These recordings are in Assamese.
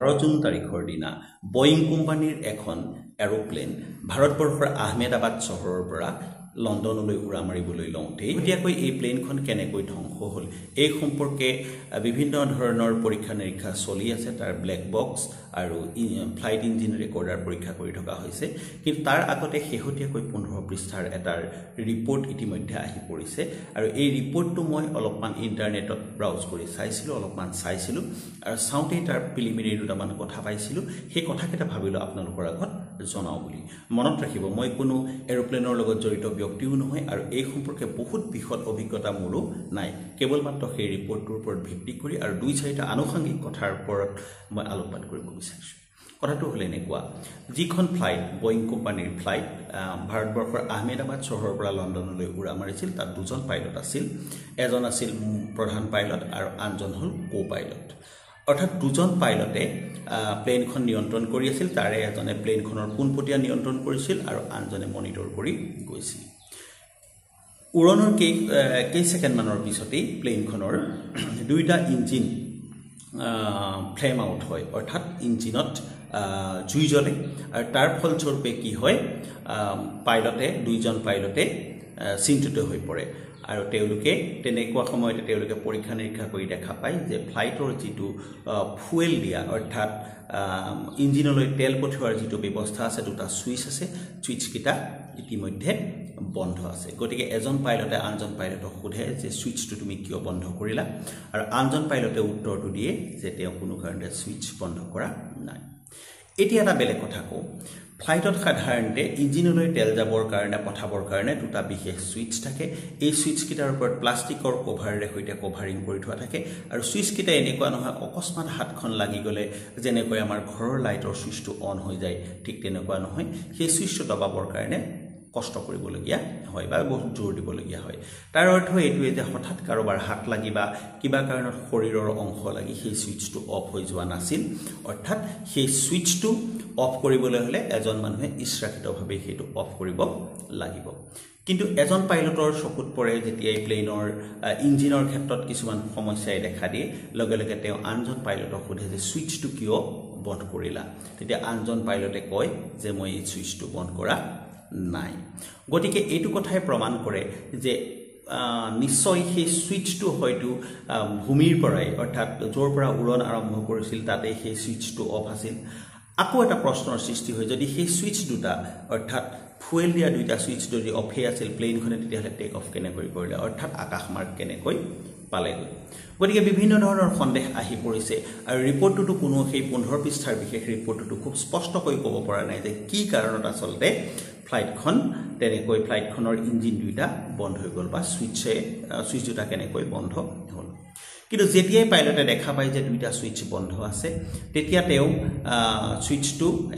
জুন তাৰিখৰ দিনা বয়িং কোম্পানীৰ এখন এৰোপ্লেন ভাৰতবৰ্ষৰ আহমেদাবাদ চহৰৰ পৰা লণ্ডনলৈ উৰা মাৰিবলৈ লওঁতে এতিয়াকৈ এই প্লেনখন কেনেকৈ ধ্বংস হ'ল এই সম্পৰ্কে বিভিন্ন ধৰণৰ পৰীক্ষা নিৰীক্ষা চলি আছে তাৰ ব্লেক বক্স আৰু ফ্লাইট ইঞ্জিন ৰেকৰ্ডাৰ পৰীক্ষা কৰি থকা হৈছে কিন্তু তাৰ আগতে শেহতীয়াকৈ 15 পৃষ্ঠাৰ এটাৰ ৰিপৰ্ট ইতিমধ্যে আহি পৰিছে আৰু এই ৰিপৰ্টটো মই অলপমান ইন্টাৰনেটত ব্ৰাউজ কৰি চাইছিলোঁ অলপমান চাইছিলোঁ আৰু চাওঁতে তাৰ প্ৰিলিমিনাৰী দুটামান কথা পাইছিলোঁ সেই কথাকেইটা ভাবিলোঁ আপোনালোকৰ আগত জনাও বুলি মনত ৰাখিব মই কোনো এৰোপ্লেনৰ লগত জড়িত ব্যক্তিও নহয় আৰু এই সম্পৰ্কে বহুত বিশদ অভিজ্ঞতা মোৰো নাই কেৱল মাত্ৰ সেই ৰিপৰ্টটোৰ ওপৰত ভিত্তি কৰি আৰু দুই চাৰিটা আনুষংগিক কথাৰ ওপৰত মই আলোকপাত কৰিব বিচাৰিছোঁ কথাটো হ'ল এনেকুৱা যিখন ফ্লাইট বয়িং কোম্পানীৰ ফ্লাইট ভাৰতবৰ্ষৰ আহমেদাবাদ চহৰৰ পৰা লণ্ডনলৈ উৰা মাৰিছিল তাত দুজন পাইলট আছিল এজন আছিল প্ৰধান পাইলট আৰু আনজন হ'ল কো পাইলট অৰ্থাৎ দুজন পাইলটে প্লেনখন নিয়ন্ত্ৰণ কৰি আছিল তাৰে এজনে প্লেনখনৰ পোনপটীয়া নিয়ন্ত্ৰণ কৰিছিল আৰু আনজনে মনিটৰ কৰি গৈছিল উৰণৰ কেই ছেকেণ্ডমানৰ পিছতেই প্লেনখনৰ দুইটা ইঞ্জিন ফ্লেম আউট হয় অৰ্থাৎ ইঞ্জিনত জুই জ্বলে আৰু তাৰ ফলস্বৰূপে কি হয় দুইজন পাইলটে চিন্তিত হৈ পৰে আৰু তেওঁলোকে তেনেকুৱা সময়তে তেওঁলোকে পৰীক্ষা নিৰীক্ষা কৰি দেখা পায় যে ফ্লাইটৰ যিটো ফুয়েল দিয়া অৰ্থাৎ ইঞ্জিনলৈ তেল পঠিওৱাৰ যিটো ব্যৱস্থা আছে দুটা সুইচ আছে সুইচকেইটা ইতিমধ্যে বন্ধ আছে গতিকে এজন পাইলটে আনজন পাইলটক সোধে যে সুইচটো তুমি কিয় বন্ধ কৰিলা আৰু আনজন পাইলটে উত্তৰটো দিয়ে যে তেওঁ কোনো কাৰণতে সুইচ বন্ধ কৰা নাই এতিয়া এটা বেলেগ কথা কওঁ ফ্লাইটত সাধাৰণতে ইঞ্জিনলৈ তেল যাবৰ কাৰণে পঠাবৰ কাৰণে দুটা বিশেষ সুইচ থাকে এই সুইচকেইটাৰ ওপৰত প্লাষ্টিকৰ কভাৰেৰে সৈতে কভাৰিং কৰি থোৱা থাকে আৰু সুইচকেইটা এনেকুৱা নহয় অকস্মাত হাতখন লাগি গ'লে যেনেকৈ আমাৰ ঘৰৰ লাইটৰ সুইচটো অন হৈ যায় ঠিক তেনেকুৱা নহয় সেই সুইচটো দবাবৰ কাৰণে কষ্ট কৰিবলগীয়া হয় বা বহুত জোৰ দিবলগীয়া হয় তাৰ অৰ্থ এইটোৱে যে হঠাৎ কাৰোবাৰ হাত লাগি বা কিবা কাৰণত শৰীৰৰ অংশ লাগি সেই সুইচটো অফ হৈ যোৱা নাছিল অৰ্থাৎ সেই সুইচটো অফ কৰিবলৈ হ'লে এজন মানুহে ইচ্ছাকৃতভাৱে সেইটো অফ কৰিব লাগিব কিন্তু এজন পাইলটৰ চকুত পৰে যেতিয়া এই প্লেনৰ ইঞ্জিনৰ ক্ষেত্ৰত কিছুমান সমস্যাই দেখা দিয়ে লগে লগে তেওঁ আনজন পাইলটক সোধে যে সুইচটো কিয় বন্ধ কৰিলা তেতিয়া আনজন পাইলটে কয় যে মই এই সুইচটো বন্ধ কৰা নাই গতিকে এইটো কথাই প্ৰমাণ কৰে যে নিশ্চয় সেই সুইচটো হয়তো ভূমিৰ পৰাই অৰ্থাৎ য'ৰ পৰা উৰণ আৰম্ভ কৰিছিল তাতে সেই সুইচটো অফ আছিল আকৌ এটা প্ৰশ্নৰ সৃষ্টি হয় যদি সেই সুইচ দুটা অৰ্থাৎ ফুয়েল দিয়া দুইটা সুইচ যদি অফে আছিল প্লেনখনে তেতিয়াহ'লে টেক অফ কেনেকৈ কৰিলে অৰ্থাৎ আকাশ মাৰ্গ কেনেকৈ পালেগৈ গতিকে বিভিন্ন ধৰণৰ সন্দেহ আহি পৰিছে আৰু ৰিপৰ্টটোতো কোনো সেই 15 পৃষ্ঠাৰ বিশেষ ৰিপৰ্টটো খুব স্পষ্টকৈ ক'ব পৰা নাই যে কি কাৰণত আচলতে ফ্লাইটখনৰ ইঞ্জিন দুইটা বন্ধ হৈ গ'ল বা সুইচ দুটা কেনেকৈ বন্ধ হ'ল কিন্তু যেতিয়াই পাইলটে দেখা পায় যে দুইটা সুইচ বন্ধ আছে তেতিয়া তেওঁ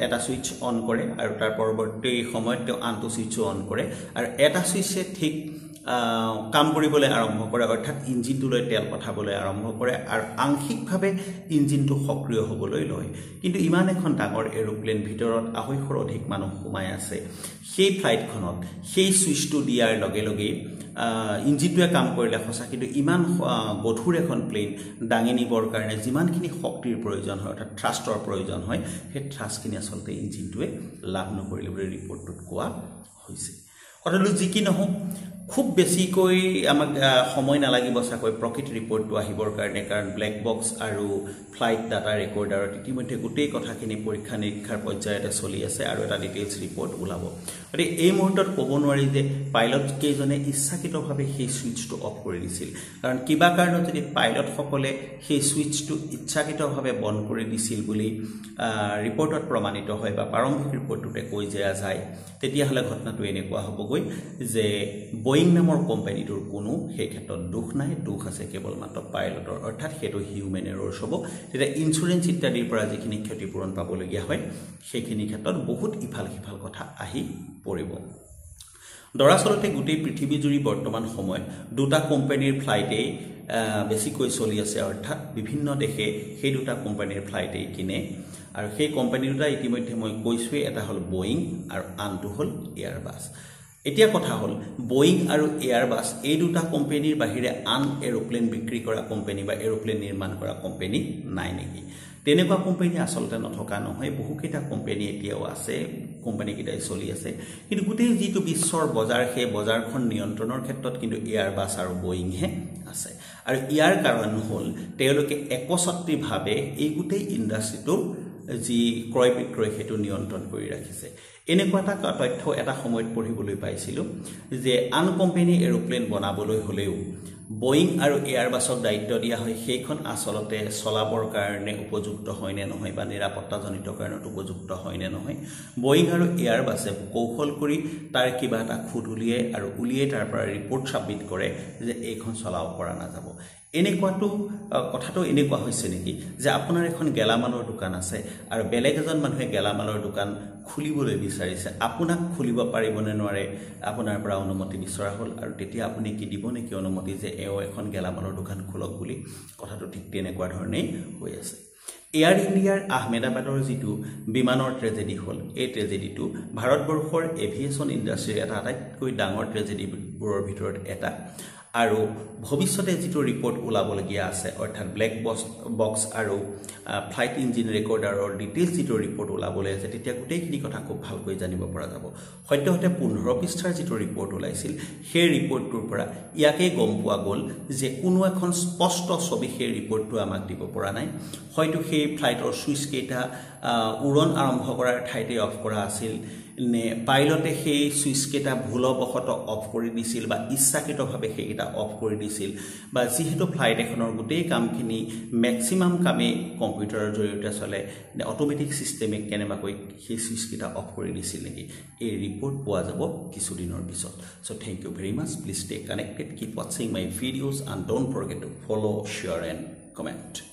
এটা সুইচ অন কৰে আৰু তাৰ পৰৱৰ্তী সময়ত তেওঁ আনটো সুইচো অন কৰে আৰু এটা সুইচে ঠিক কাম কৰিবলৈ আৰম্ভ কৰে অৰ্থাৎ ইঞ্জিনটোলৈ তেল পঠাবলৈ আৰম্ভ কৰে আৰু আংশিকভাৱে ইঞ্জিনটো সক্ৰিয় হ'বলৈ লয় কিন্তু ইমান এখন ডাঙৰ এৰোপ্লেন ভিতৰত 250ৰ অধিক মানুহ সোমাই আছে সেই ফ্লাইটখনত সেই সুইচটো দিয়াৰ লগে লগে ইঞ্জিনটোৱে কাম কৰিলে সঁচা কিন্তু ইমান গধুৰ এখন প্লেন দাঙি নিবৰ কাৰণে যিমানখিনি শক্তিৰ প্ৰয়োজন হয় অৰ্থাৎ থ্ৰাষ্টৰ প্ৰয়োজন হয় সেই থ্ৰাষ্টখিনি আচলতে ইঞ্জিনটোৱে লাভ নকৰিলে বুলি ৰিপৰ্টটোত কোৱা হৈছে কথাটো যি কি নহওক খুব বেছিকৈ আমাক সময় নালাগিব চাকৈ প্ৰকৃত ৰিপৰ্টটো আহিবৰ কাৰণে কাৰণ ব্লেক বক্স আৰু ফ্লাইট ডাটা ৰেকৰ্ডাৰত ইতিমধ্যে গোটেই কথাখিনি পৰীক্ষা নিৰীক্ষাৰ পৰ্যায়তে চলি আছে আৰু এটা ডিটেইলছ ৰিপৰ্ট ওলাব গতিকে এই মুহূৰ্তত ক'ব নোৱাৰি যে পাইলট কেইজনে ইচ্ছাকৃতভাৱে সেই সুইচটো অফ কৰি দিছিল কাৰণ কিবা কাৰণত যদি পাইলটসকলে সেই সুইচটো ইচ্ছাকৃতভাৱে বন্ধ কৰি দিছিল বুলি ৰিপৰ্টত প্ৰমাণিত হয় বা প্ৰাৰম্ভিক ৰিপৰ্টটোতে কৈ দিয়া যায় তেতিয়াহ'লে ঘটনাটো এনেকুৱা হ'বগৈ যে বয়িং নামৰ কোম্পানীটোৰ কোনো সেই ক্ষেত্ৰত দোষ নাই দোষ আছে কেৱল মাত্ৰ পাইলটৰ অৰ্থাৎ সেইটো হিউমেন এৰৰ্ছ হ'ব তেতিয়া ইঞ্চুৰেঞ্চ ইত্যাদিৰ পৰা যিখিনি ক্ষতিপূৰণ পাবলগীয়া হয় সেইখিনি ক্ষেত্ৰত বহুত ইফাল সিফাল কথা আহি পৰিব দৰাচলতে গোটেই পৃথিৱী জুৰি বৰ্তমান সময়ত দুটা কোম্পানীৰ ফ্লাইটেই বেছিকৈ চলি আছে অৰ্থাৎ বিভিন্ন দেশে সেই দুটা কোম্পানীৰ ফ্লাইটেই কিনে আৰু সেই কোম্পানী দুটা ইতিমধ্যে মই কৈছোৱেই এটা হ'ল বয়িং আৰু আনটো হ'ল এয়াৰবাছ এতিয়া কথা হ'ল বোয়িং আৰু এয়াৰবাছ এই দুটা কোম্পানীৰ বাহিৰে আন এৰোপ্লেন বিক্ৰী কৰা কোম্পানী বা এৰোপ্লেন নিৰ্মাণ কৰা কোম্পানী নাই নেকি তেনেকুৱা কোম্পানী আসলতে নথকা নহয় বহুকেইটা কোম্পানী এতিয়াও আছে কোম্পানীকেইটাই চলি আছে কিন্তু গোটেই যিটো বিশ্বৰ বজাৰ সেই বজাৰখন নিয়ন্ত্ৰণৰ ক্ষেত্ৰত কিন্তু এয়াৰবাছ আৰু বোয়িংহে আছে আৰু ইয়াৰ কাৰণ হ'ল তেওঁলোকে একছত্ৰীভাৱে এই গোটেই ইণ্ডাষ্ট্ৰিটো যি ক্ৰয় বিক্ৰয় হেতু নিয়ন্ত্ৰণ কৰি ৰাখিছে এনেকুৱা এটা তথ্য এটা সময়ত পঢ়িবলৈ পাইছিলোঁ যে আন কোম্পানী এৰোপ্লেন বনাবলৈ হ'লেও বোয়িং আৰু এয়াৰবাছক দায়িত্ব দিয়া হয় সেইখন আসলতে চলাবৰ কাৰণে উপযুক্ত হয় নে নহয় বা নিৰাপত্তাজনিত কাৰণত উপযুক্ত হয় নে নহয় বোয়িং আৰু এয়াৰবাছে কৌশল কৰি তাৰ কিবা এটা খুঁত উলিয়াই আৰু উলিয়াই তাৰ পৰা ৰিপৰ্ট সাবমিট কৰে যে এইখন চলাব পৰা নাযাব কথাটো এনেকুৱা হৈছে নেকি যে আপোনাৰ এখন গেলামালৰ দোকান আছে আৰু বেলেগ এজন মানুহে গেলামালৰ দোকান খুলিবলৈ বিচাৰিছে আপোনাক খুলিব পাৰিবনে নোৱাৰে আপোনাৰ পৰা অনুমতি বিচৰা হ'ল আৰু তেতিয়া আপুনি কি দিব নেকি অনুমতি যে এখন গেলামালৰ দোকান খোলক বুলি কথাটো ঠিক তেনেকুৱা ধৰণেই হৈ আছে এয়াৰ ইণ্ডিয়াৰ আহমেদাবাদৰ যিটো বিমানৰ ট্ৰেজেডি হ'ল এই ট্ৰেজেডিটো ভাৰতবৰ্ষৰ এভিয়েশ্যন ইণ্ডাষ্ট্ৰীৰ এটা আটাইতকৈ ডাঙৰ ট্ৰেজেডিবোৰৰ ভিতৰত এটা আৰু ভৱিষ্যতে যিটো ৰিপৰ্ট ওলাবলগীয়া আছে অৰ্থাৎ ব্লেক বক্স আৰু ফ্লাইট ইঞ্জিন ৰেকৰ্ডাৰৰ ডিটেইলছ যিটো ৰিপৰ্ট ওলাবলৈ আছে তেতিয়া গোটেইখিনি কথা খুব ভালকৈ জানিব পৰা যাব সদ্যহতে 15 পৃষ্ঠাৰ যিটো ৰিপৰ্ট ওলাইছিল সেই ৰিপৰ্টটোৰ পৰা ইয়াকেই গম পোৱা গ'ল যে কোনো এখন স্পষ্ট ছবি সেই ৰিপৰ্টটো আমাক দিব পৰা নাই হয়তো সেই ফ্লাইটৰ ছুইচ কেইটা উৰণ আৰম্ভ কৰাৰ ঠাইতে অফ কৰা আছিল নে পাইলটে সেই ছুইচ কেইটা ভুলবশত অফ কৰি দিছিল বা ইচ্ছাকৃতভাৱে সেইকেইটা অফ কৰি দিছিল বা যিহেতু ফ্লাইট এখনৰ গোটেই কামখিনি মেক্সিমাম কামেই কম্পিউটাৰৰ জৰিয়তে চলে অটোমেটিক চিষ্টেমে কেনেবাকৈ সেই ছুইচ কেইটা অফ কৰি দিছিল নেকি এই ৰিপৰ্ট পোৱা যাব কিছুদিনৰ পিছত so thank you very much please stay connected keep ৱাচিং my videos and don't forget to follow share and comment